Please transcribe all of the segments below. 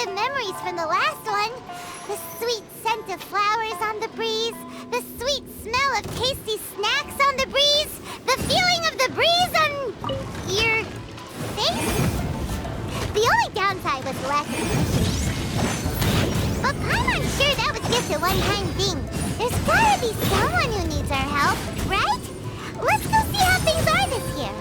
good memories from the last one. The sweet scent of flowers on the breeze, the sweet smell of tasty snacks on the breeze, the feeling of the breeze on your face. The only downside was less appreciation. But Paimon's sure that was just a one-time thing. There's gotta be someone who needs our help, right? Let's go see how things are this year.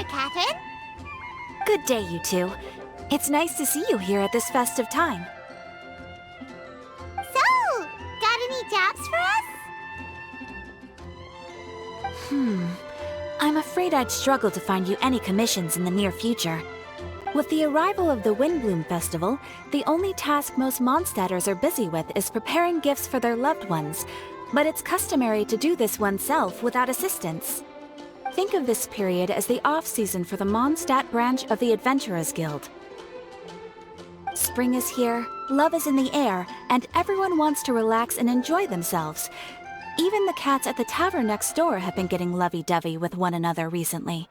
Catherine? Good day, you two. It's nice to see you here at this festive time. So, got any jobs for us? I'm afraid I'd struggle to find you any commissions in the near future. With the arrival of the Windbloom Festival, the only task most Mondstadters are busy with is preparing gifts for their loved ones, but it's customary to do this oneself without assistance. Think of this period as the off-season for the Mondstadt branch of the Adventurers Guild. Spring is here, love is in the air, and everyone wants to relax and enjoy themselves. Even the cats at the tavern next door have been getting lovey-dovey with one another recently.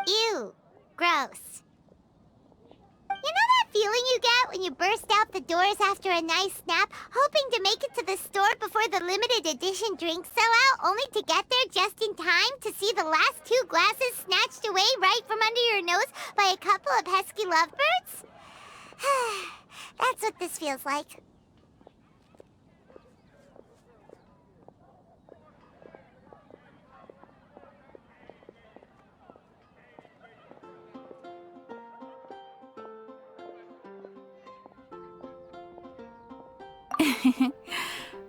Ew. Gross. You know that feeling you get when you burst out the doors after a nice nap, hoping to make it to the store before the limited edition drinks sell out, only to get there just in time to see the last 2 glasses snatched away right from under your nose by a couple of pesky lovebirds? That's what this feels like.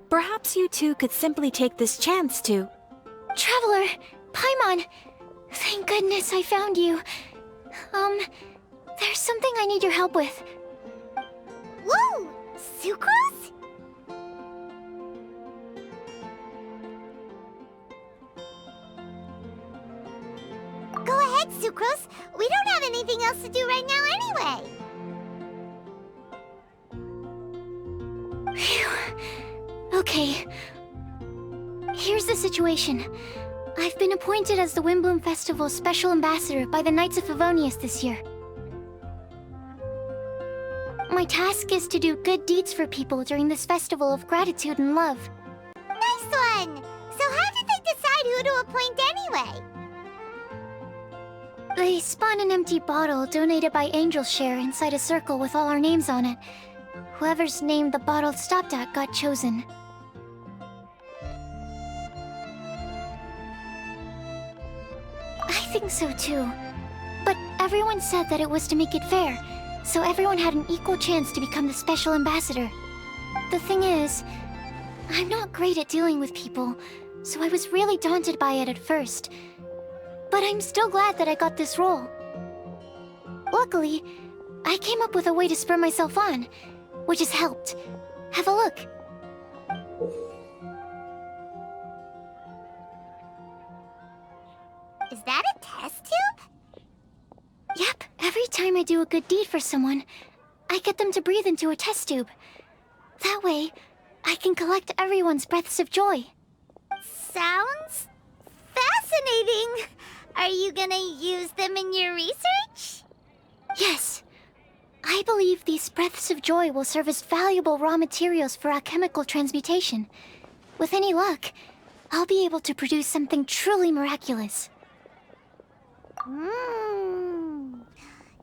Perhaps you two could simply take this chance to... Traveler! Paimon! Thank goodness I found you. There's something I need your help with. Whoa! Sucrose? Go ahead, Sucrose. We don't have anything else to do right now anyway. Phew. Okay. Here's the situation. I've been appointed as the Windbloom Festival's special ambassador by the Knights of Favonius this year. My task is to do good deeds for people during this festival of gratitude and love. Nice one! So how did they decide who to appoint anyway? They spun an empty bottle donated by Angel's Share inside a circle with all our names on it. Whoever's name the bottle stopped at got chosen. I think so too. But everyone said that it was to make it fair, so everyone had an equal chance to become the special ambassador. The thing is, I'm not great at dealing with people, so I was really daunted by it at first. But I'm still glad that I got this role. Luckily, I came up with a way to spur myself on, which has helped. Have a look. Is that a test tube? Yep, every time I do a good deed for someone, I get them to breathe into a test tube. That way, I can collect everyone's breaths of joy. Sounds fascinating. Are Are you gonna use them in your research? Yes. I believe these breaths of joy will serve as valuable raw materials for alchemical transmutation. With any luck, I'll be able to produce something truly miraculous. Darn,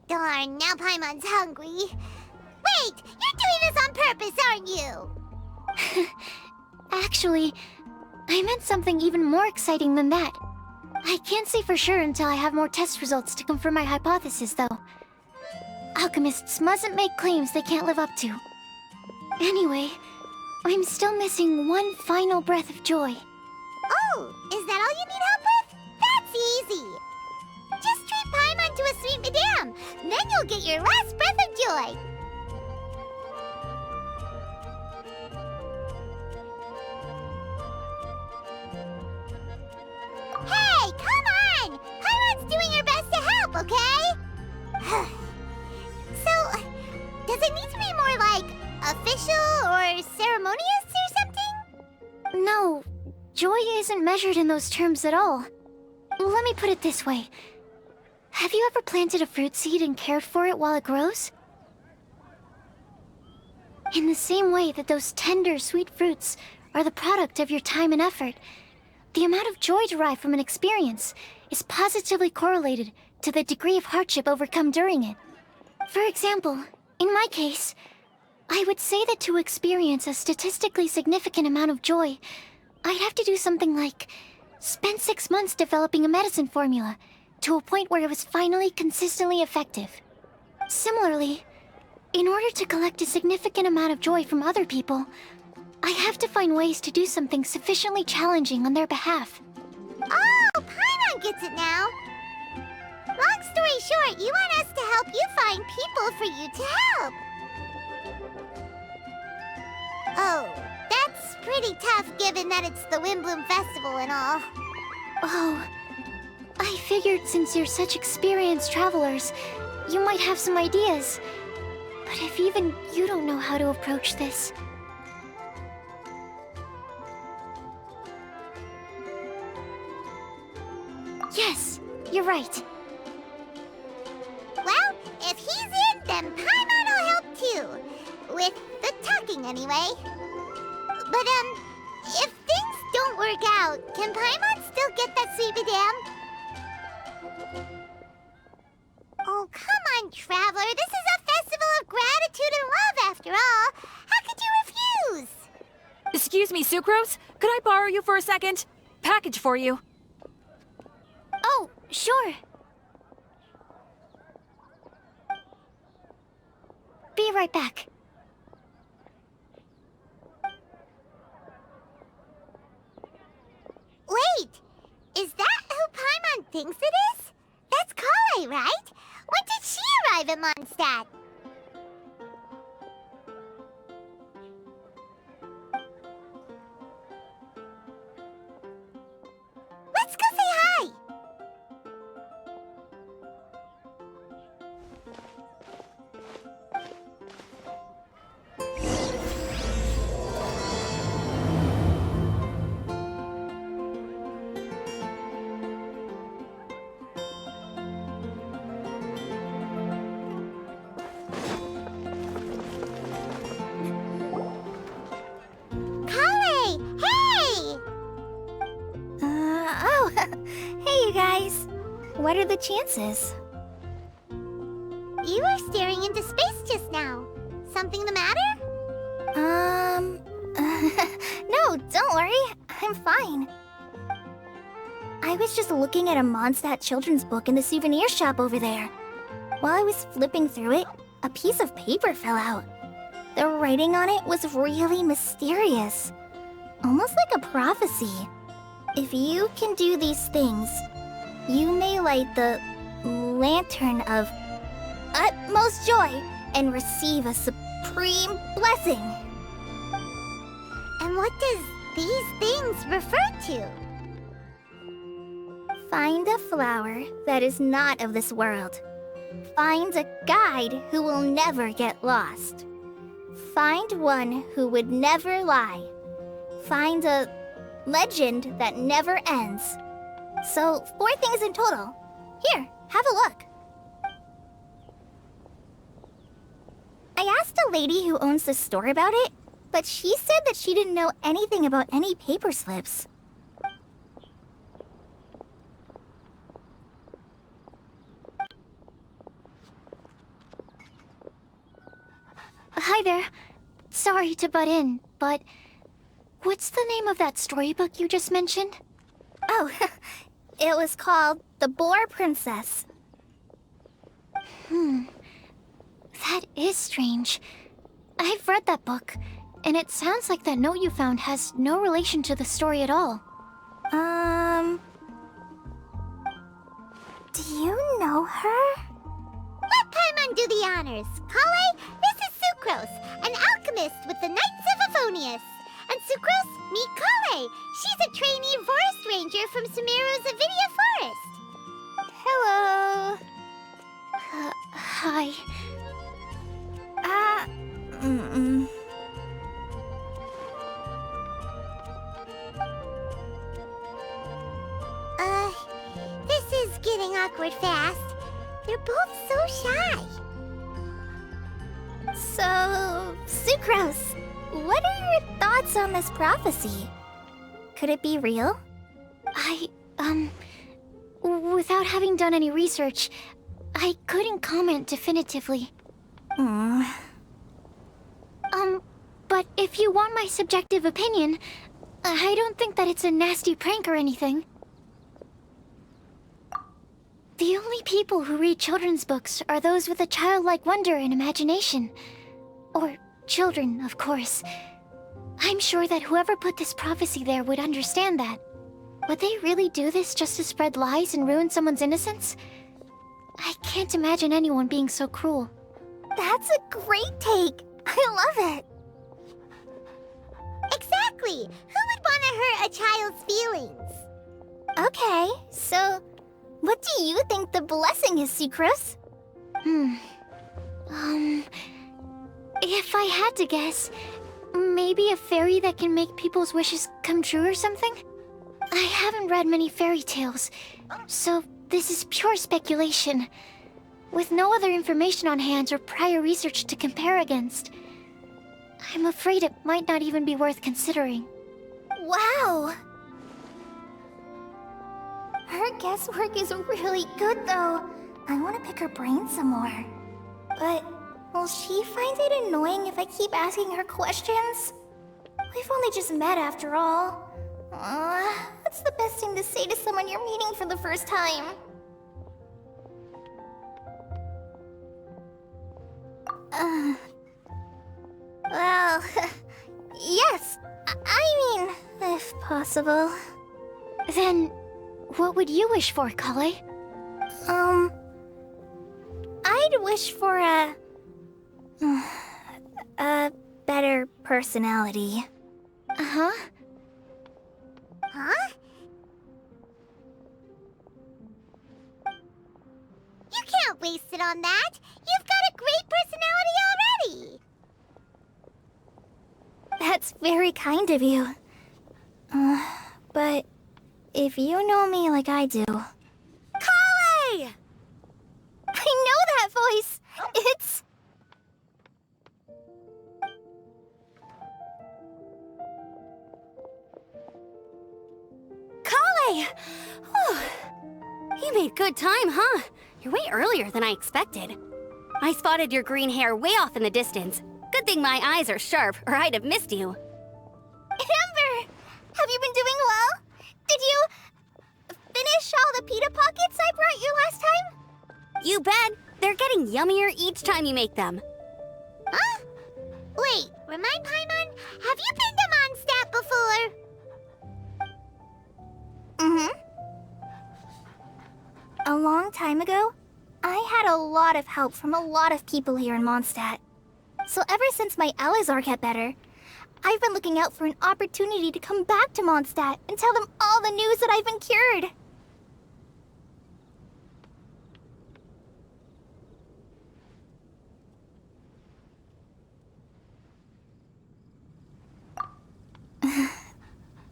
now Paimon's hungry. Wait, you're doing this on purpose, aren't you? Actually, I meant something even more exciting than that. I can't say for sure until I have more test results to confirm my hypothesis, though. Alchemists mustn't make claims they can't live up to. Anyway, I'm still missing one final breath of joy. Oh, is that all you need help with? That's easy. Just treat Paimon to a sweet madame. Then you'll get your last breath of joy. Hey, come on! Paimon's doing her best to help, okay? So, does it need to be more like official or ceremonious or something? No, joy isn't measured in those terms at all. Let me put it this way. Have you ever planted a fruit seed and cared for it while it grows? In the same way that those tender, sweet fruits are the product of your time and effort, the amount of joy derived from an experience is positively correlated to the degree of hardship overcome during it. For example, in my case, I would say that to experience a statistically significant amount of joy, I'd have to do something like spend 6 months developing a medicine formula to a point where it was finally consistently effective. Similarly, in order to collect a significant amount of joy from other people, I have to find ways to do something sufficiently challenging on their behalf. Oh, Paimon gets it now. Long story short, you want us to help you find people for you to help. Oh, that's pretty tough given that it's the Windbloom Festival and all. Oh, I figured since you're such experienced travelers, you might have some ideas. But if even you don't know how to approach this... Yes, you're right. Well, if he's in, then Paimon will help too. With the talking, anyway. But, if things don't work out, can Paimon still get that sweet madame? Oh, come on, Traveler. This is a festival of gratitude and love, after all. How could you refuse? Excuse me, Sucrose? Could I borrow you for a second? Package for you. Oh, sure. Be right back. Wait, is that who Paimon thinks it is? That's Kale, right? When did she arrive at Mondstadt? Let's go say hi! Hey, you guys. What are the chances? You were staring into space just now. Something the matter? No, don't worry. I'm fine. I was just looking at a Mondstadt children's book in the souvenir shop over there. While I was flipping through it, a piece of paper fell out. The writing on it was really mysterious. Almost like a prophecy. If you can do these things, you may light the lantern of utmost joy and receive a supreme blessing. And what does these things refer to? Find a flower that is not of this world. Find a guide who will never get lost. Find one who would never lie. Find a legend that never ends. So, 4 things in total. Here, have a look. I asked a lady who owns the store about it, but she said that she didn't know anything about any paper slips. Hi there. Sorry to butt in, but what's the name of that storybook you just mentioned? Oh, it was called The Boar Princess. That is strange. I've read that book, and it sounds like that note you found has no relation to the story at all. Do you know her? Let Paimon do the honors. Kale, this is Sucrose, an alchemist with the Knights of Favonius. And Sucrose, meet Kale. She's a trainee forest ranger from Sumeru's Avidia Forest. Hello. Hi. This is getting awkward fast. They're both so shy. So, Sucrose, what are your thoughts on this prophecy? Could it be real? Without having done any research, I couldn't comment definitively. But if you want my subjective opinion, I don't think that it's a nasty prank or anything. The only people who read children's books are those with a childlike wonder and imagination. Or children, of course. I'm sure that whoever put this prophecy there would understand that. Would they really do this just to spread lies and ruin someone's innocence? I can't imagine anyone being so cruel. That's a great take. I love it. Exactly. Who would want to hurt a child's feelings? Okay, so what do you think the blessing is, Sucrose? If I had to guess, maybe a fairy that can make people's wishes come true or something? I haven't read many fairy tales, so this is pure speculation. With no other information on hand or prior research to compare against, I'm afraid it might not even be worth considering. Wow! Her guesswork is really good, though. I want to pick her brain some more. But will she find it annoying if I keep asking her questions? We've only just met after all. What's the best thing to say to someone you're meeting for the first time? Well, yes. I mean, if possible. Then, what would you wish for, Kale? I'd wish for a better personality. Uh-huh. Huh? You can't waste it on that. You've got a great personality already. That's very kind of you. But if you know me like I do... Kale! I know that voice! It's... Kale! You made good time, huh? You're way earlier than I expected. I spotted your green hair way off in the distance. Good thing my eyes are sharp, or I'd have missed you. Amber! Have you been doing well? Did you finish all the pita pockets I brought you last time? You bet! They're getting yummier each time you make them. Huh? Wait, remind Paimon, have you been to Mondstadt before? A long time ago, I had a lot of help from a lot of people here in Mondstadt. So ever since my Elazar got better, I've been looking out for an opportunity to come back to Mondstadt and tell them all the news that I've been cured.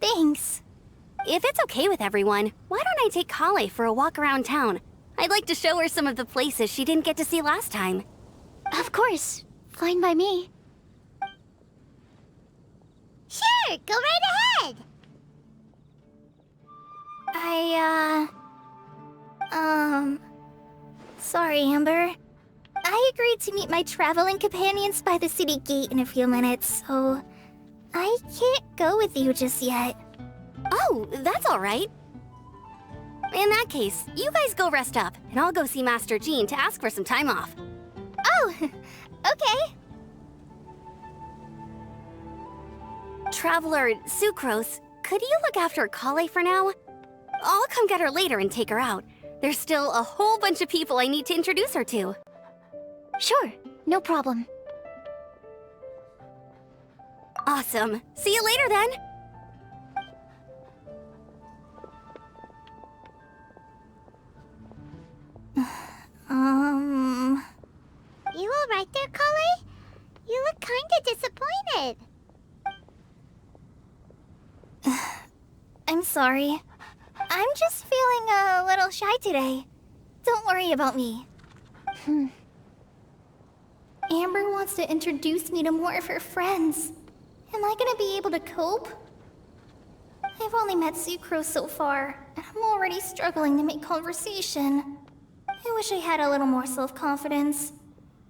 Thanks. if it's okay with everyone, why don't I take Kale for a walk around town? I'd like to show her some of the places she didn't get to see last time. Of course. Fine by me. Sure, go right ahead. Sorry, Amber. I agreed to meet my traveling companions by the city gate in a few minutes, so I can't go with you just yet. Oh, that's all right. In that case, you guys go rest up, and I'll go see Master Jean to ask for some time off. Oh, okay. Traveler Sucrose, could you look after Kale for now? I'll come get her later and take her out. There's still a whole bunch of people I need to introduce her to. Sure, no problem. Awesome. See you later then. You all right there, Kale? You look kinda disappointed. I'm sorry. I'm just feeling a little shy today. Don't worry about me. Amber wants to introduce me to more of her friends. Am I gonna be able to cope? I've only met Sucrose so far, and I'm already struggling to make conversation. I wish I had a little more self-confidence.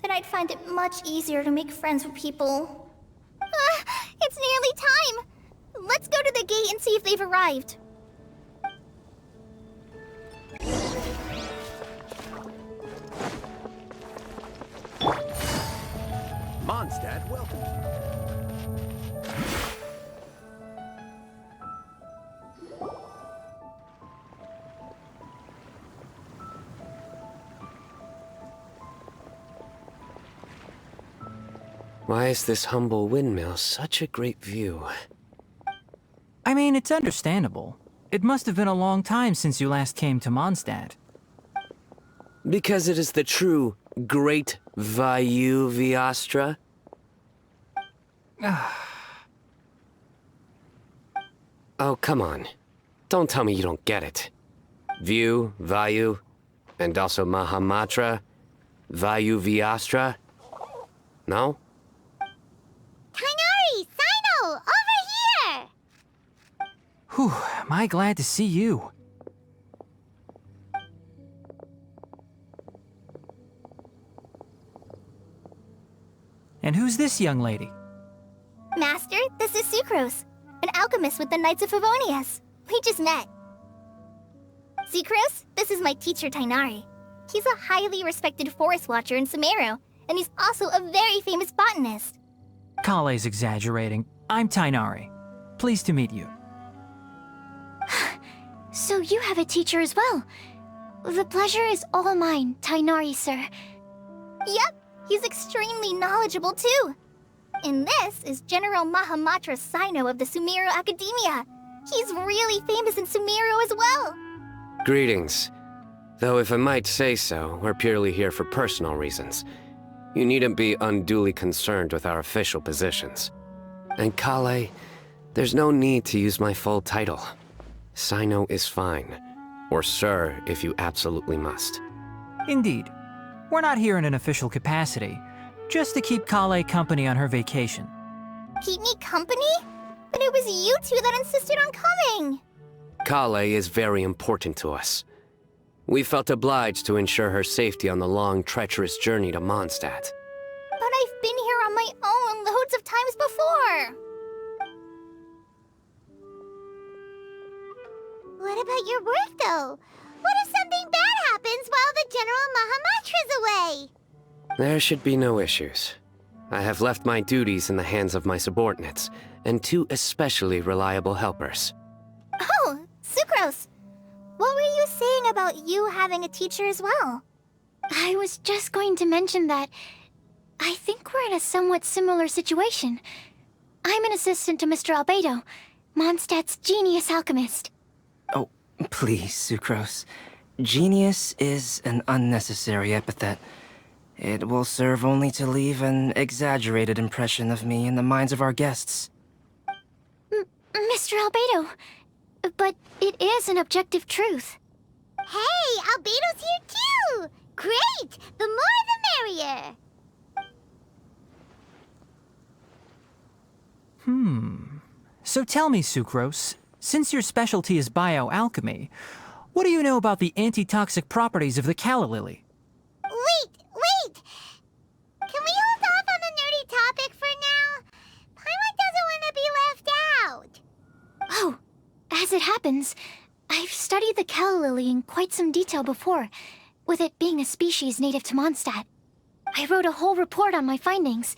Then I'd find it much easier to make friends with people. It's nearly time! Let's go to the gate and see if they've arrived. Mondstadt, welcome. Why is this humble windmill such a great view? I mean, it's understandable. It must have been a long time since you last came to Mondstadt. Because it is the true Great Vayu Viastra? Oh, come on. Don't tell me you don't get it. View, Vayu, and also Mahamatra, Vayu Viastra? No? Kainari, Sino, over here! Whew, am I glad to see you. And who's this young lady? Master, this is Sucrose, an alchemist with the Knights of Favonius. We just met. Sucrose, this is my teacher, Tainari. He's a highly respected forest watcher in Sumeru, and he's also a very famous botanist. Kale's exaggerating. I'm Tainari. Pleased to meet you. So you have a teacher as well. The pleasure is all mine, Tainari, sir. Yep, he's extremely knowledgeable too. And this is General Mahamatra Sino of the Sumeru Academia. He's really famous in Sumeru as well. Greetings. Though if I might say so, we're purely here for personal reasons. You needn't be unduly concerned with our official positions. And Kale, there's no need to use my full title. Sino is fine. Or sir, if you absolutely must. Indeed. We're not here in an official capacity, just to keep Kale company on her vacation. Keep me company? But it was you two that insisted on coming. Kale is very important to us. We felt obliged to ensure her safety on the long, treacherous journey to Mondstadt. But I've been here on my own loads of times before. What about your work, though? What if something bad happens while the General Mahamatra's away? There should be no issues. I have left my duties in the hands of my subordinates, and 2 especially reliable helpers. Oh, Sucrose. What were you saying about you having a teacher as well? I was just going to mention that I think we're in a somewhat similar situation. I'm an assistant to Mr. Albedo, Mondstadt's genius alchemist. Oh, please, Sucrose. Genius is an unnecessary epithet. It will serve only to leave an exaggerated impression of me in the minds of our guests. Mr. Albedo, but it is an objective truth. Hey, Albedo's here too! Great! The more the merrier! So tell me, Sucrose, since your specialty is bioalchemy, what do you know about the antitoxic properties of the calla lily? Wait! Can we hold off on the nerdy topic for now? Paimon doesn't want to be left out. Oh, as it happens, I've studied the calla lily in quite some detail before, with it being a species native to Mondstadt. I wrote a whole report on my findings.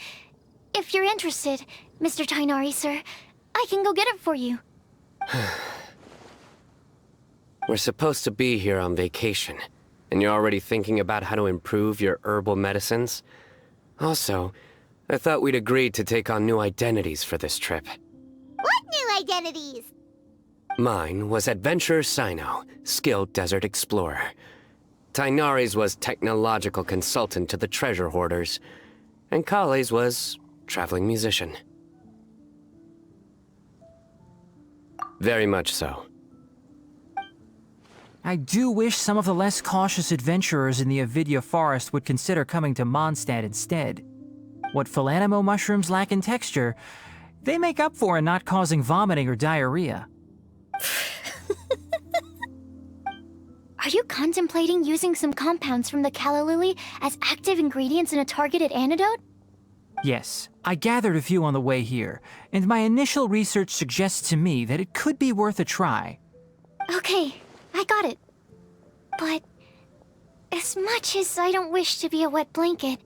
If you're interested, Mr. Tainari, sir, I can go get it for you. We're supposed to be here on vacation, and you're already thinking about how to improve your herbal medicines? Also, I thought we'd agreed to take on new identities for this trip. What new identities? Mine was Adventurer Sino, skilled desert explorer. Tainari's was technological consultant to the treasure hoarders, and Kale's was traveling musician. Very much so. I do wish some of the less cautious adventurers in the Avidya forest would consider coming to Mondstadt instead. What Philanimo mushrooms lack in texture, they make up for in not causing vomiting or diarrhea. Are you contemplating using some compounds from the calla lily as active ingredients in a targeted antidote? Yes, I gathered a few on the way here, and my initial research suggests to me that it could be worth a try. Okay, I got it. But as much as I don't wish to be a wet blanket,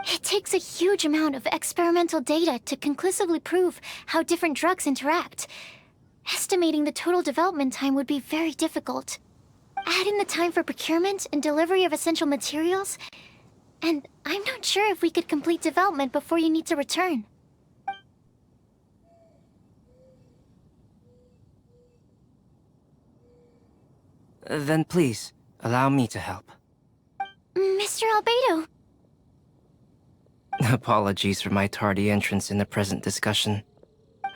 it takes a huge amount of experimental data to conclusively prove how different drugs interact. Estimating the total development time would be very difficult. Add in the time for procurement and delivery of essential materials, and I'm not sure if we could complete development before you need to return. Then please, allow me to help. Mr. Albedo! Apologies for my tardy entrance in the present discussion.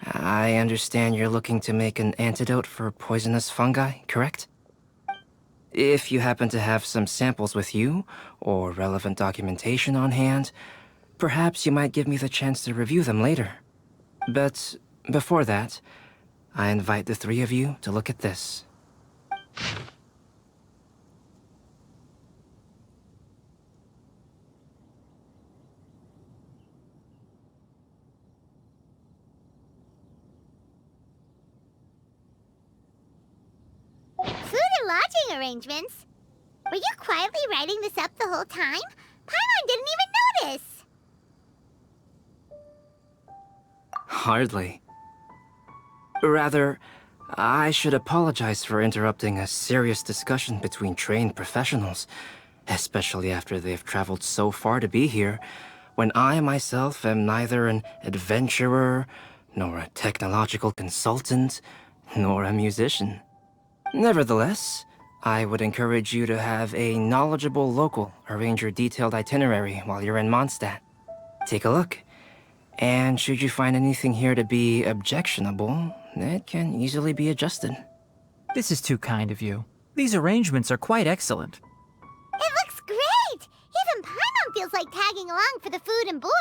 I understand you're looking to make an antidote for poisonous fungi, correct? If you happen to have some samples with you, or relevant documentation on hand, perhaps you might give me the chance to review them later. But before that, I invite the three of you to look at this. Food and lodging arrangements? Were you quietly writing this up the whole time? Paimon didn't even notice! Hardly. Rather, I should apologize for interrupting a serious discussion between trained professionals, especially after they've traveled so far to be here, when I myself am neither an adventurer, nor a technological consultant, nor a musician. Nevertheless, I would encourage you to have a knowledgeable local arrange your detailed itinerary while you're in Mondstadt. Take a look, and should you find anything here to be objectionable, it can easily be adjusted. This is too kind of you. These arrangements are quite excellent. It looks great! Even Paimon feels like tagging along for the food and board.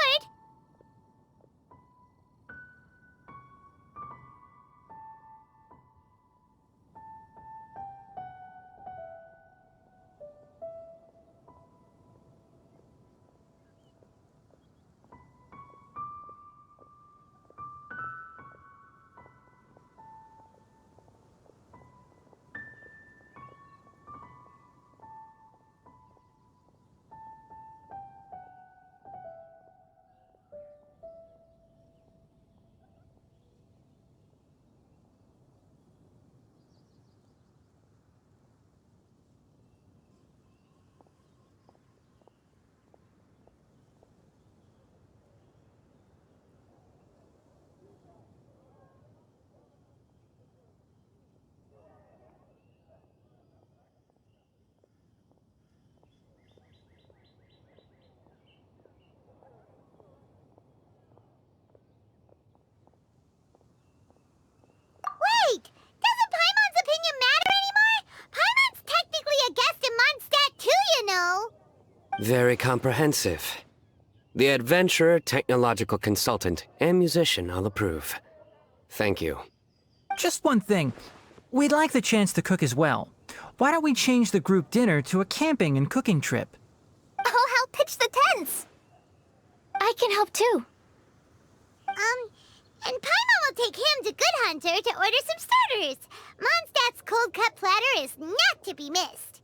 Very comprehensive. The adventurer, technological consultant, and musician all approve. Thank you. Just one thing. We'd like the chance to cook as well. Why don't we change the group dinner to a camping and cooking trip? Oh, help pitch the tents! I can help too. And Paimon will take him to Good Hunter to order some starters. Mondstadt's cold cut platter is not to be missed.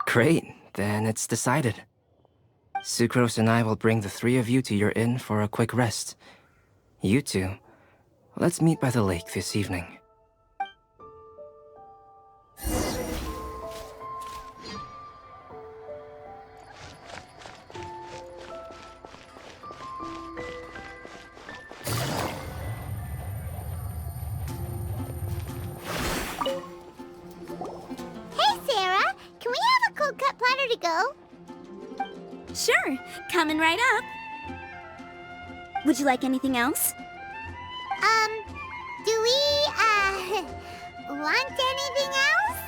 Great, then it's decided. Sucrose and I will bring the three of you to your inn for a quick rest. You two, let's meet by the lake this evening. Hey, Sarah! Can we have a cold cut platter to go? Sure, coming right up. Would you like anything else? Do we, want anything else?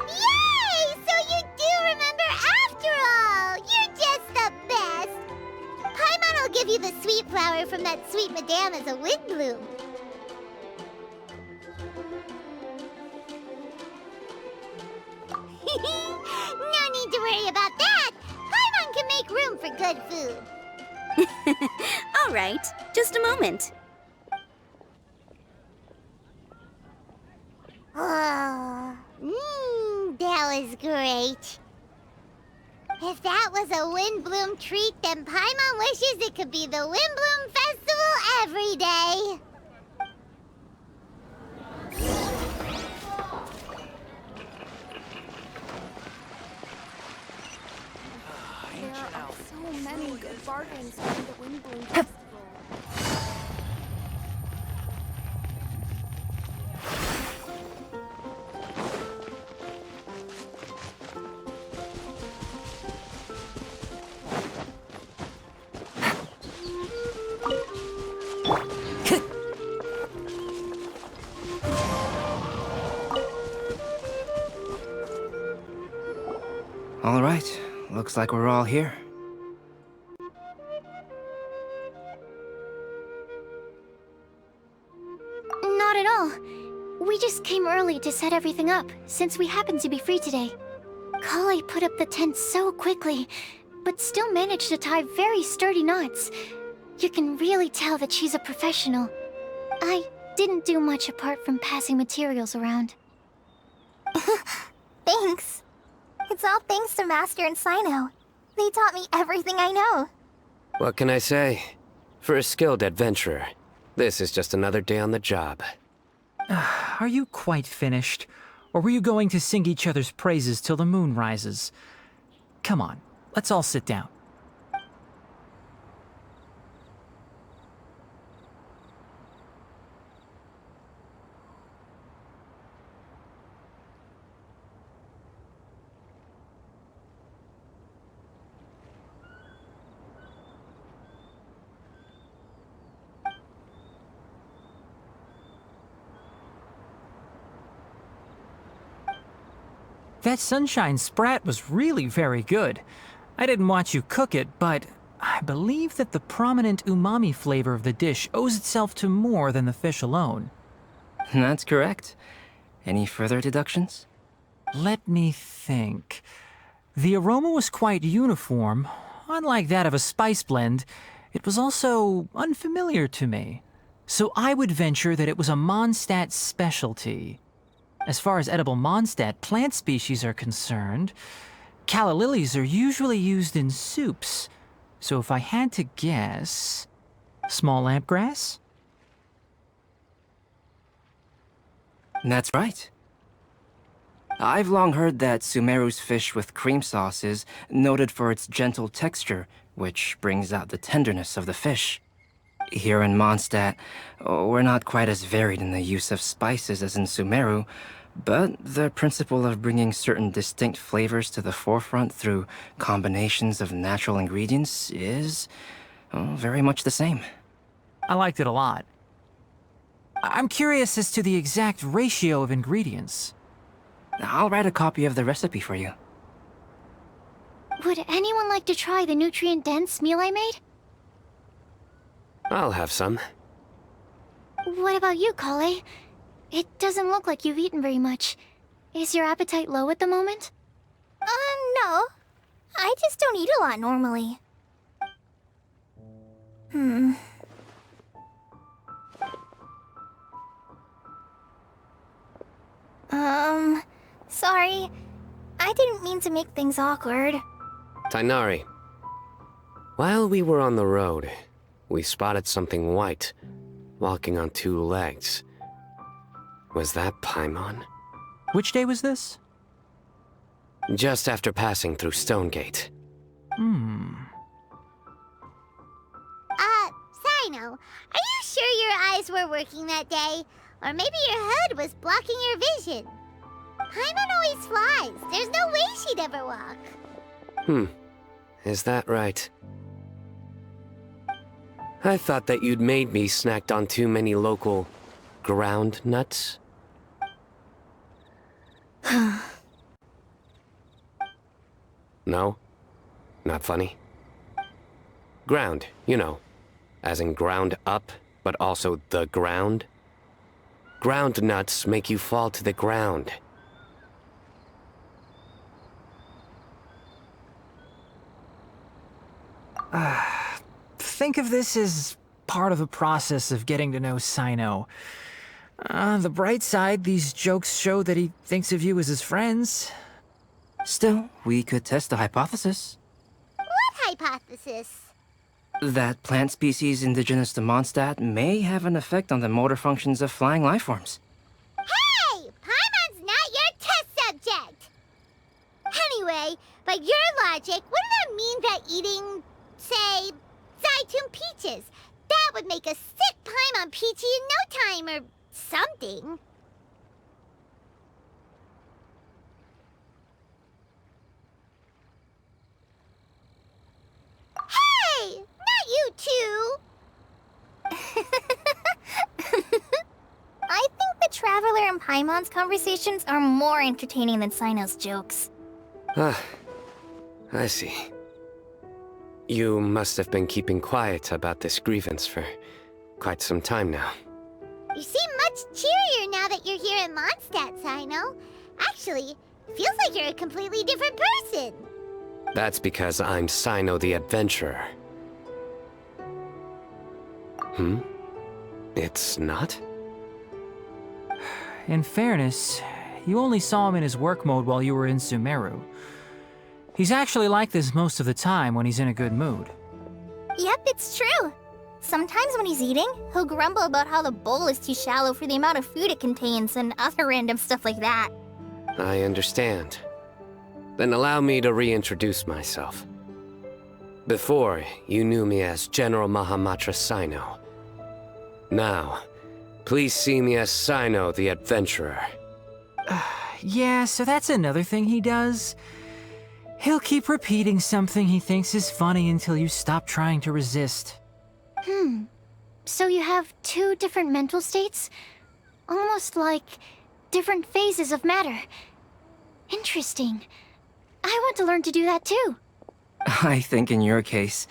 Yay! So you do remember after all! You're just the best! Paimon will give you the sweet flower from that sweet madame as a wind bloom. No need to worry about that! Paimon can make room for good food. All right, just a moment. Oh, that was great. If that was a Windbloom treat, then Paimon wishes it could be the Windbloom Festival every day. There are so many good bargains from the Windbloom Festival. All right, looks like we're all here. Not at all. We just came early to set everything up, since we happen to be free today. Kale put up the tent so quickly, but still managed to tie very sturdy knots. You can really tell that she's a professional. I didn't do much apart from passing materials around. Thanks. It's all thanks to Master and Sino. They taught me everything I know. What can I say? For a skilled adventurer, this is just another day on the job. Are you quite finished? Or were you going to sing each other's praises till the moon rises? Come on, let's all sit down. That sunshine sprat was really very good. I didn't watch you cook it, but I believe that the prominent umami flavor of the dish owes itself to more than the fish alone. That's correct. Any further deductions? Let me think. The aroma was quite uniform. Unlike that of a spice blend, it was also unfamiliar to me. So I would venture that it was a Mondstadt specialty. As far as edible Mondstadt plant species are concerned, calla lilies are usually used in soups. So if I had to guess... small lampgrass? That's right. I've long heard that Sumeru's fish with cream sauce is noted for its gentle texture, which brings out the tenderness of the fish. Here in Mondstadt, we're not quite as varied in the use of spices as in Sumeru, But the principle of bringing certain distinct flavors to the forefront through combinations of natural ingredients is, very much the same. I liked it a lot. I'm curious as to the exact ratio of ingredients. I'll write a copy of the recipe for you. Would anyone like to try the nutrient-dense meal I made? I'll have some. What about you, Kale? It doesn't look like you've eaten very much. Is your appetite low at the moment? No. I just don't eat a lot normally. Sorry. I didn't mean to make things awkward. Tainari. While we were on the road, we spotted something white, walking on two legs. Was that Paimon? Which day was this? Just after passing through Stonegate. Sino, are you sure your eyes were working that day? Or maybe your hood was blocking your vision? Paimon always flies. There's no way she'd ever walk. Is that right? I thought that you'd made me snacked on too many local ground nuts. No? Not funny? Ground, you know. As in ground up, but also the ground. Ground nuts make you fall to the ground. Think of this as part of the process of getting to know Sino. On the bright side, these jokes show that he thinks of you as his friends. Still, we could test the hypothesis. What hypothesis? That plant species indigenous to Mondstadt may have an effect on the motor functions of flying lifeforms. Hey! Paimon's not your test subject! Anyway, by your logic, wouldn't that mean that eating, say, Zaitun peaches, that would make a sick Paimon peachy in no time, or something? Hey! Not you too! I think the Traveler and Paimon's conversations are more entertaining than Sino's jokes. I see. You must have been keeping quiet about this grievance for quite some time now. You seem much cheerier now that you're here in Mondstadt, Sino. Actually, feels like you're a completely different person. That's because I'm Sino the Adventurer. It's not? In fairness, you only saw him in his work mode while you were in Sumeru. He's actually like this most of the time when he's in a good mood. Yep, it's true. Sometimes when he's eating, he'll grumble about how the bowl is too shallow for the amount of food it contains and other random stuff like that. I understand. Then allow me to reintroduce myself. Before, you knew me as General Mahamatra Sino. Now, please see me as Sino the Adventurer. Yeah, so that's another thing he does. He'll keep repeating something he thinks is funny until you stop trying to resist. So you have two different mental states? Almost like different phases of matter. Interesting. I want to learn to do that too. I think in your case,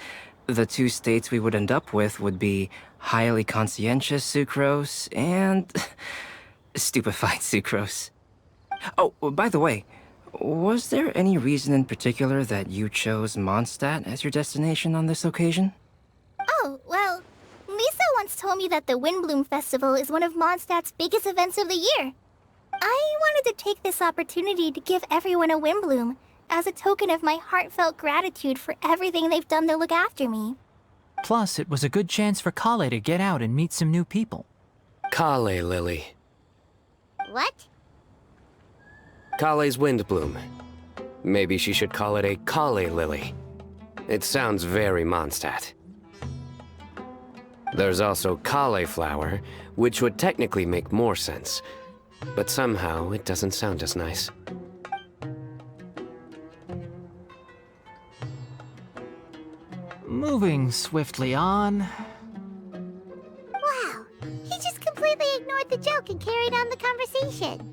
the two states we would end up with would be highly conscientious sucrose and stupefied sucrose. Oh, by the way, was there any reason in particular that you chose Mondstadt as your destination on this occasion? Oh, well, Lisa once told me that the Windbloom Festival is one of Mondstadt's biggest events of the year. I wanted to take this opportunity to give everyone a Windbloom, as a token of my heartfelt gratitude for everything they've done to look after me. Plus, it was a good chance for Kale to get out and meet some new people. Kale Lily. What? Kale's Windbloom. Maybe she should call it a Kale Lily. It sounds very Mondstadt. There's also cauliflower, which would technically make more sense. But somehow, it doesn't sound as nice. Moving swiftly on. Wow, he just completely ignored the joke and carried on the conversation.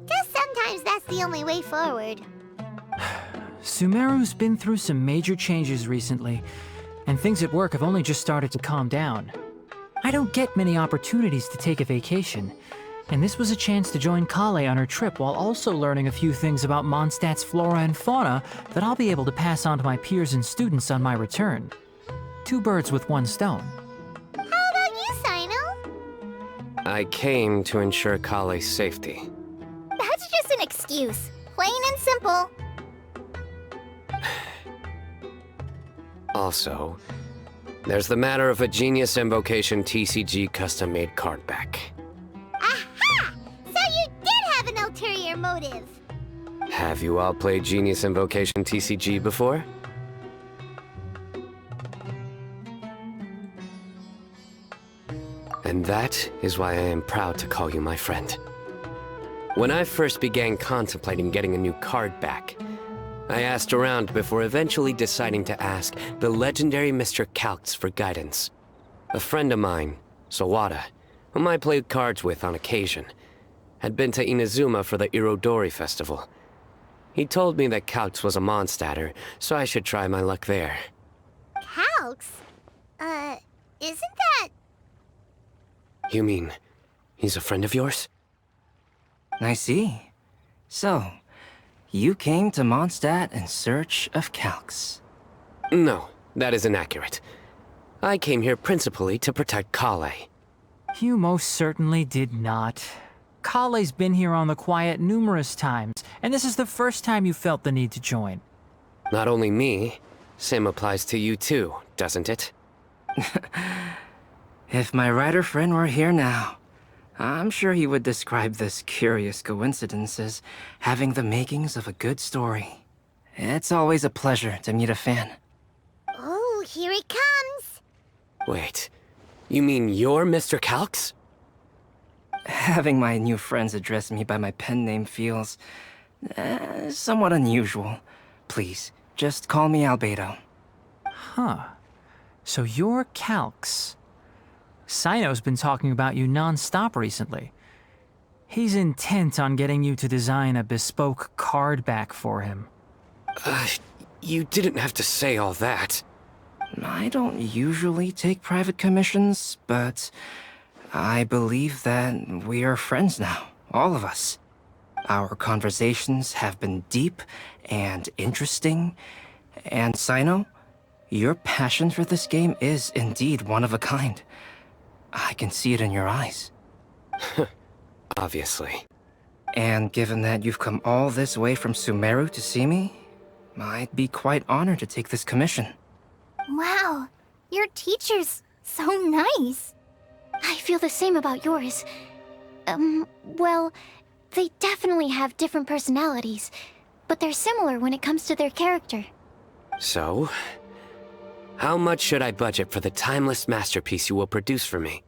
Guess sometimes that's the only way forward. Sumeru's been through some major changes recently, and things at work have only just started to calm down. I don't get many opportunities to take a vacation, and this was a chance to join Kale on her trip while also learning a few things about Mondstadt's flora and fauna that I'll be able to pass on to my peers and students on my return. 2 birds with 1 stone. How about you, Sino? I came to ensure Kale's safety. That's just an excuse. Plain and simple. Also, there's the matter of a Genius Invocation TCG custom-made card back. Aha! So you did have an ulterior motive. Have you all played Genius Invocation TCG before? And that is why I am proud to call you my friend. When I first began contemplating getting a new card back, I asked around before eventually deciding to ask the legendary Mr. Calx for guidance. A friend of mine, Sawada, whom I played cards with on occasion, had been to Inazuma for the Irodori festival. He told me that Calx was a Mondstadter, so I should try my luck there. Calx? Isn't that... You mean, he's a friend of yours? I see. So, you came to Mondstadt in search of Calx. No, that is inaccurate. I came here principally to protect Kale. You most certainly did not. Kale's been here on the quiet numerous times, and this is the first time you felt the need to join. Not only me, same applies to you too, doesn't it? If my writer friend were here now, I'm sure he would describe this curious coincidence as having the makings of a good story. It's always a pleasure to meet a fan. Oh, here it comes. Wait, you mean you're Mr. Calx? Having my new friends address me by my pen name feels somewhat unusual. Please, just call me Albedo. Huh. So you're Calx. Sino's been talking about you non-stop recently. He's intent on getting you to design a bespoke card back for him. You didn't have to say all that. I don't usually take private commissions, but I believe that we are friends now, all of us. Our conversations have been deep and interesting, and Sino, your passion for this game is indeed one of a kind. I can see it in your eyes. Obviously. And given that you've come all this way from Sumeru to see me, I'd be quite honored to take this commission. Wow, your teacher's so nice. I feel the same about yours. Well, they definitely have different personalities, but they're similar when it comes to their character. So, how much should I budget for the timeless masterpiece you will produce for me?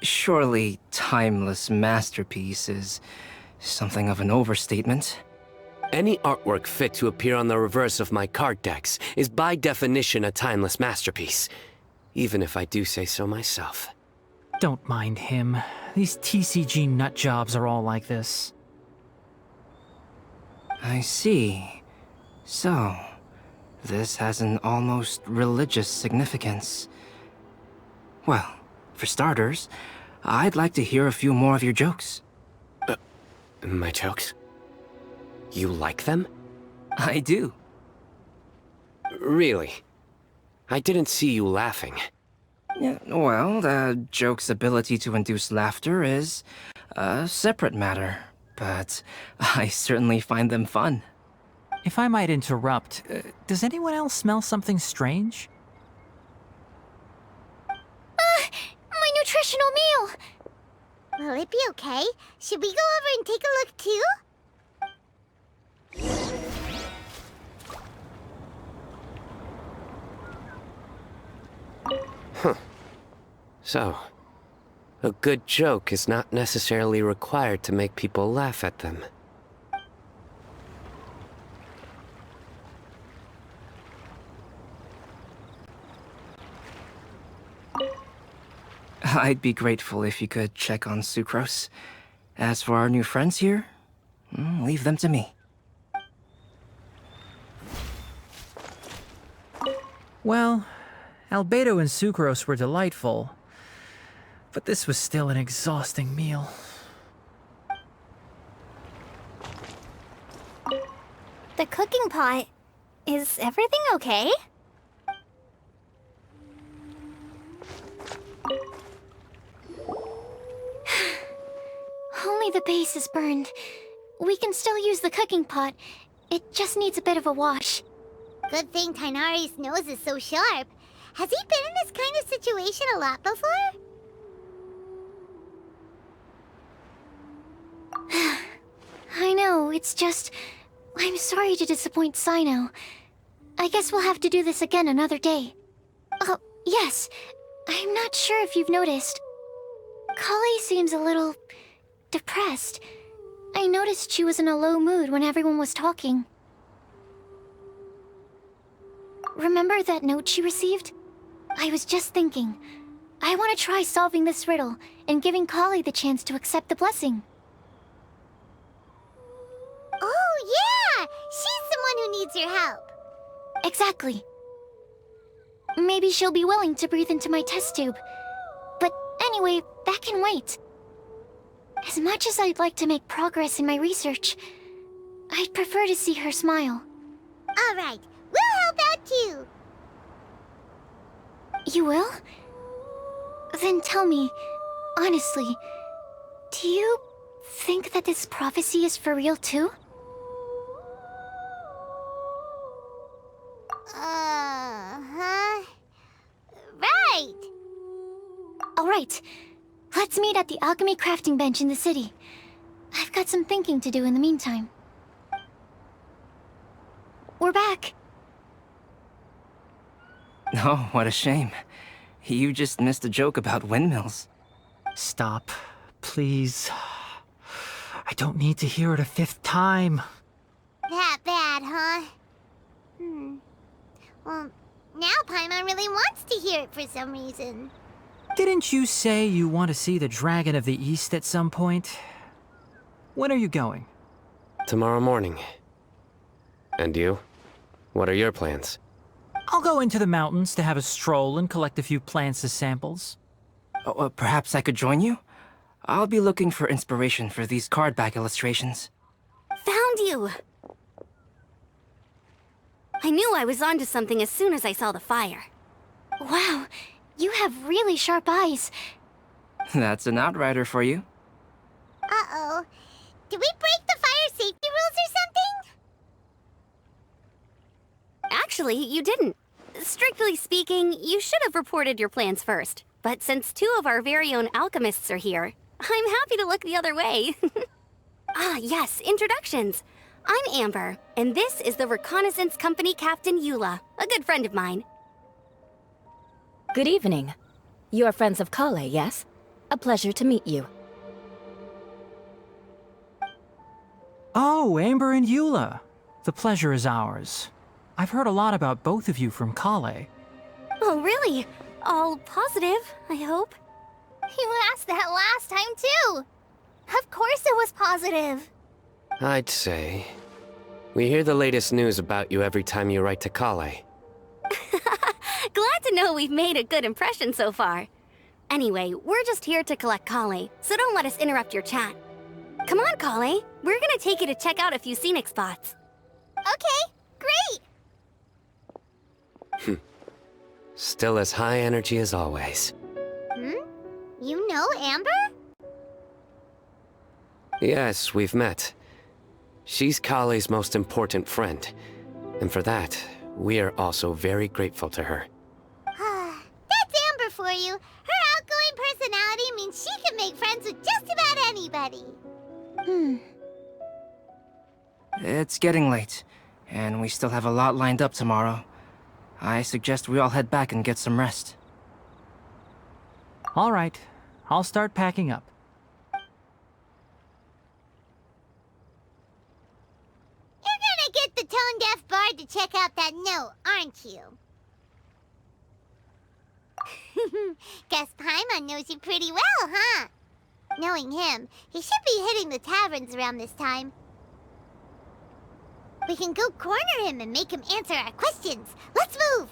Surely, timeless masterpiece is something of an overstatement. Any artwork fit to appear on the reverse of my card decks is by definition a timeless masterpiece, even if I do say so myself. Don't mind him. These TCG nutjobs are all like this. I see. So, this has an almost religious significance. Well, for starters, I'd like to hear a few more of your jokes. My jokes? You like them? I do. Really? I didn't see you laughing. Yeah, well, the joke's ability to induce laughter is a separate matter, but I certainly find them fun. If I might interrupt, does anyone else smell something strange? My nutritional meal! Will it be okay? Should we go over and take a look too? So, A good joke is not necessarily required to make people laugh at them. I'd be grateful if you could check on Sucrose. As for our new friends here, leave them to me. Well, Albedo and Sucrose were delightful, but this was still an exhausting meal. The cooking pot. Is everything okay? Only the base is burned. We can still use the cooking pot. It just needs a bit of a wash. Good thing Tainari's nose is so sharp. Has he been in this kind of situation a lot before? I know, it's just... I'm sorry to disappoint Sino. I guess we'll have to do this again another day. Oh, yes. I'm not sure if you've noticed. Kali seems a little... depressed. I noticed she was in a low mood when everyone was talking. Remember that note she received? I was just thinking. I want to try solving this riddle and giving Kali the chance to accept the blessing. Oh, yeah! She's the one who needs your help. Exactly. Maybe she'll be willing to breathe into my test tube. But anyway, that can wait. As much as I'd like to make progress in my research, I'd prefer to see her smile. All right, we'll help out too. You will? Then tell me, honestly, do you think that this prophecy is for real too? Uh-huh. Right. All right. Let's meet at the alchemy crafting bench in the city. I've got some thinking to do in the meantime. We're back. Oh, what a shame. You just missed a joke about windmills. Stop, please. I don't need to hear it a fifth time. That bad, huh? Well, now Paimon really wants to hear it for some reason. Didn't you say you want to see the Dragon of the East at some point? When are you going? Tomorrow morning. And you? What are your plans? I'll go into the mountains to have a stroll and collect a few plants as samples. Oh, perhaps I could join you? I'll be looking for inspiration for these card back illustrations. Found you! I knew I was onto something as soon as I saw the fire. Wow, you have really sharp eyes. That's an outrider for you. Uh-oh. Did we break the fire safety rules or something? Actually, you didn't. Strictly speaking, you should have reported your plans first. But since two of our very own alchemists are here, I'm happy to look the other way. Ah, yes, introductions. I'm Amber, and this is the Reconnaissance Company Captain Eula, a good friend of mine. Good evening. You are friends of Kale, yes? A pleasure to meet you. Oh, Amber and Eula. The pleasure is ours. I've heard a lot about both of you from Kale. Oh, really? All positive, I hope. You asked that last time, too. Of course it was positive. I'd say. We hear the latest news about you every time you write to Kale. Glad to know we've made a good impression so far. Anyway, we're just here to collect Kale, so don't let us interrupt your chat. Come on, Kale. We're gonna take you to check out a few scenic spots. Okay, great. Still as high energy as always. You know Amber? Yes, we've met. She's Kale's most important friend. And for that, we are also very grateful to her. That's Amber for you. Her outgoing personality means she can make friends with just about anybody. It's getting late, and we still have a lot lined up tomorrow. I suggest we all head back and get some rest. All right. I'll start packing up. You're gonna get the tone-deaf bard to check out that note, aren't you? Guess Paimon knows you pretty well, huh? Knowing him, he should be hitting the taverns around this time. We can go corner him and make him answer our questions. Let's move!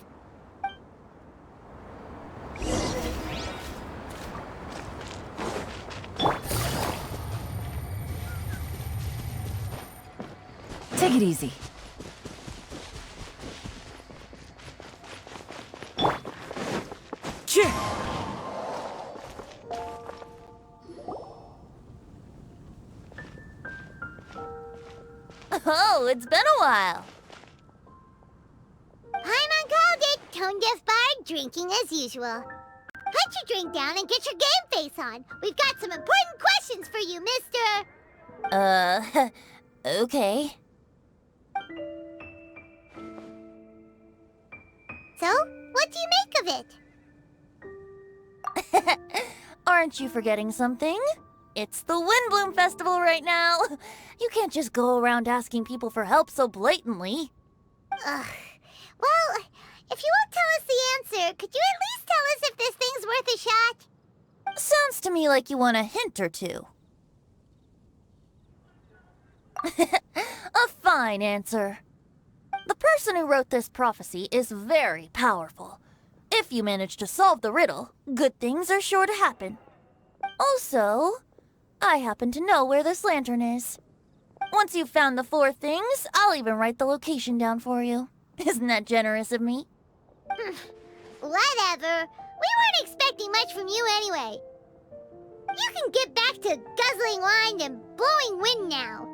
Take it easy. Oh, it's been a while. Paimon called it. Tone-deaf bard drinking as usual. Put your drink down and get your game face on. We've got some important questions for you, mister. Okay. So, what do you make of it? Aren't you forgetting something? It's the Windbloom Festival right now. You can't just go around asking people for help so blatantly. Ugh. Well, if you won't tell us the answer, could you at least tell us if this thing's worth a shot? Sounds to me like you want a hint or two. A fine answer. The person who wrote this prophecy is very powerful. If you manage to solve the riddle, good things are sure to happen. Also, I happen to know where this lantern is. Once you've found the 4 things, I'll even write the location down for you. Isn't that generous of me? Whatever. We weren't expecting much from you anyway. You can get back to guzzling wine and blowing wind now.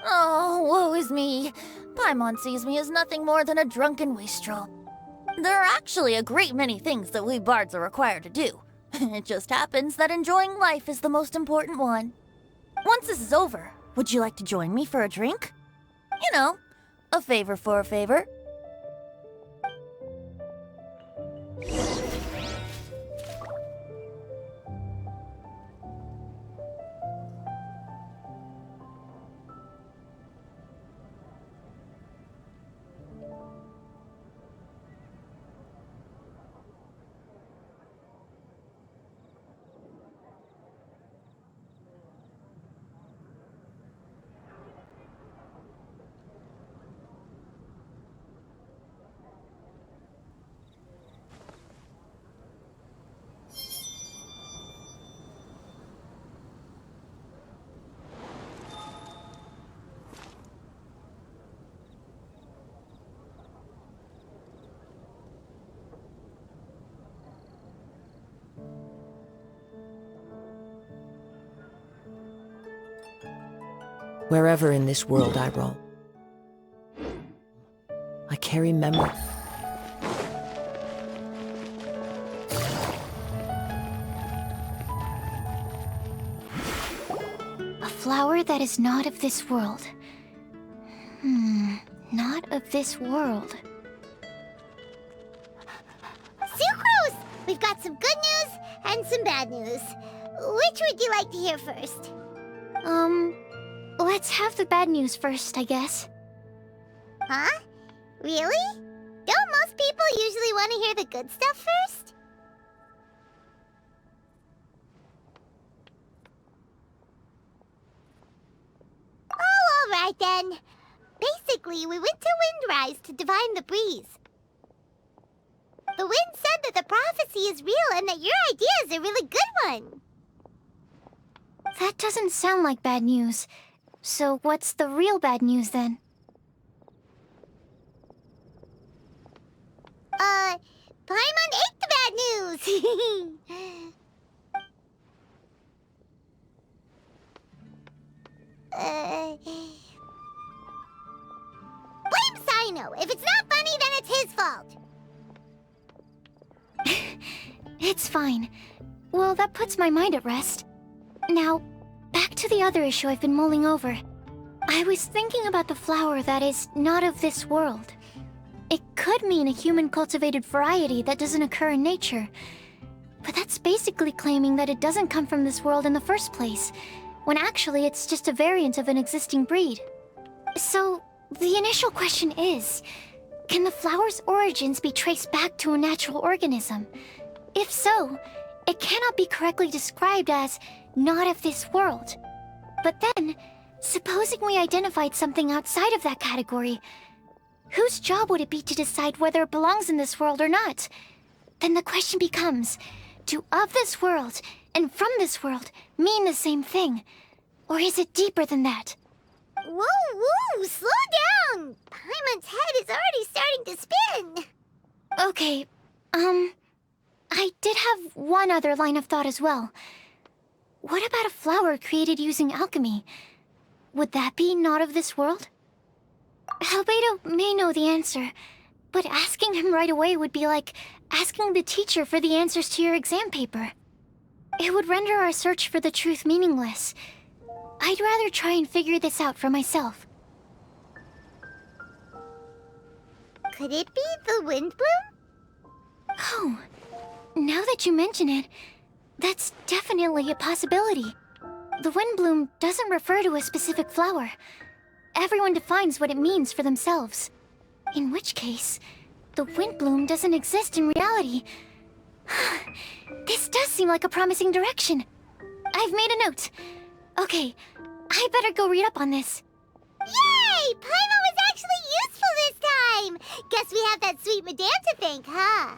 Oh, woe is me. Paimon sees me as nothing more than a drunken wastrel. There are actually a great many things that we bards are required to do. It just happens that enjoying life is the most important one. Once this is over, would you like to join me for a drink? You know, a favor for a favor. Wherever in this world I roam, I carry memory. A flower that is not of this world. Not of this world. Sucrose! We've got some good news and some bad news. Which would you like to hear first? Let's have the bad news first, I guess. Huh? Really? Don't most people usually want to hear the good stuff first? Oh, all right then. Basically, we went to Windrise to divine the breeze. The wind said that the prophecy is real and that your idea is a really good one. That doesn't sound like bad news. So what's the real bad news then? Paimon ate the bad news! Blame Sino! If it's not funny, then it's his fault! It's fine. Well, that puts my mind at rest. Now, back to the other issue I've been mulling over. I was thinking about the flower that is not of this world. It could mean a human-cultivated variety that doesn't occur in nature. But that's basically claiming that it doesn't come from this world in the first place, when actually it's just a variant of an existing breed. So, the initial question is, can the flower's origins be traced back to a natural organism? If so, it cannot be correctly described as not of this world. But then, supposing we identified something outside of that category, whose job would it be to decide whether it belongs in this world or not? Then the question becomes, do of this world and from this world mean the same thing? Or is it deeper than that? Whoa, whoa, slow down! Paimon's head is already starting to spin! Okay, I did have one other line of thought as well. What about a flower created using alchemy? Would that be not of this world? Albedo may know the answer, but asking him right away would be like asking the teacher for the answers to your exam paper. It would render our search for the truth meaningless. I'd rather try and figure this out for myself. Could it be the Windbloom? Oh, now that you mention it, that's definitely a possibility. The Windbloom doesn't refer to a specific flower. Everyone defines what it means for themselves. In which case, the Windbloom doesn't exist in reality. This does seem like a promising direction. I've made a note. Okay, I better go read up on this. Yay! Paimon was actually useful this time! Guess we have that sweet madame to thank, huh?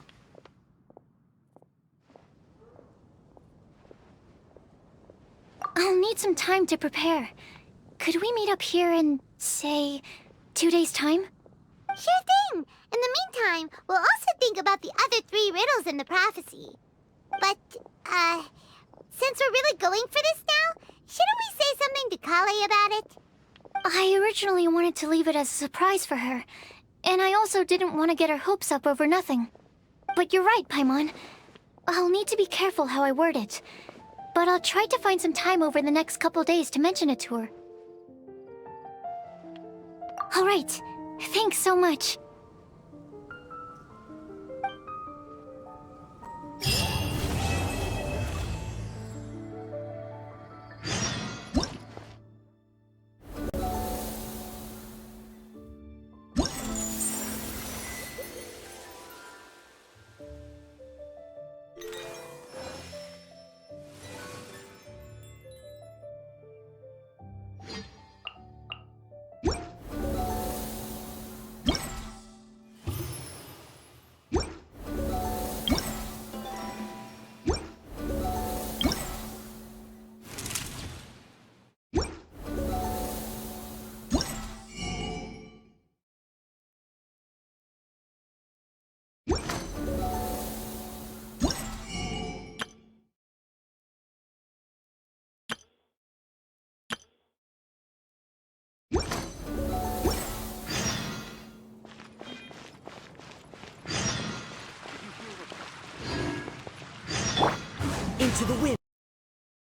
I'll need some time to prepare. Could we meet up here in, say, 2 days' time? Sure thing! In the meantime, we'll also think about the other 3 riddles in the prophecy. But, since we're really going for this now, shouldn't we say something to Kale about it? I originally wanted to leave it as a surprise for her, and I also didn't want to get her hopes up over nothing. But you're right, Paimon. I'll need to be careful how I word it. But I'll try to find some time over the next couple days to mention it to her. Alright, thanks so much. Into the wind.